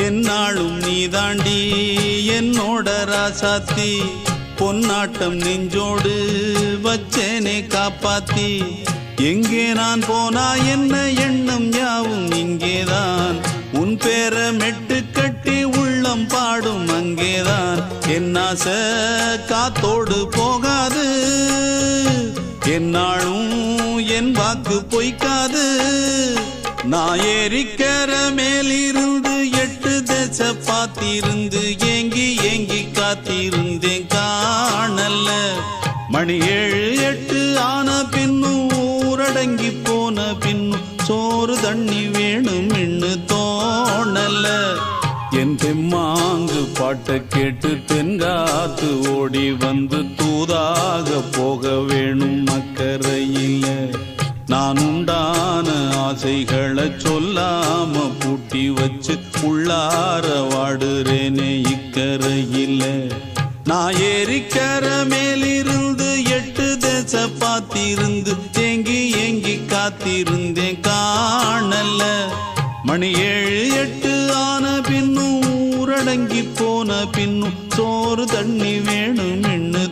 என்னாலும் நீதாண்டி என்னோட ராசாத்தி பொன்னாட்டம் நெஞ்சோடு வச்சேனே காப்பாத்தி எங்கே நான் போனா என்ன எண்ணம் யாவும் இங்கேதான் உன் பேர மெட்டு கட்டி உள்ளம் பாடும் அங்கேதான் என் ஆசை காத்தோடு போகாது என்னாலும் என் வாக்கு பொய்க்காது நான் ஏறிக்கர மேலிருந்து 8 தேச பார்த்திருந்து ஏங்கி ஏங்கி காத்திருந்தேன் காணல்ல மணி 7 8 ஆன பின்னும் ஊரடங்கி போன பின்னும் சோறு தண்ணி வேணும் இன்னு தோணல என் தெம்மாங்கு பாட்டை கேட்டு தென்காத்து ஓடி வந்து தூதாக போக வேணும் அக்கறையில நான் உண்டான ஆசைகளை சொல்லாம பூட்டி வச்சு உள்ளார வாடுறேனே இக்கரையில நான் ஏறிக்கர மேலிருந்து 8 தேச பார்த்திருந்து ஏங்கி ஏங்கி காத்திருந்தேன் காணல மணி 7 8 ஆன பின்னும் ஊரடங்கி போன பின்னும் சோறு தண்ணி வேணும் இன்னு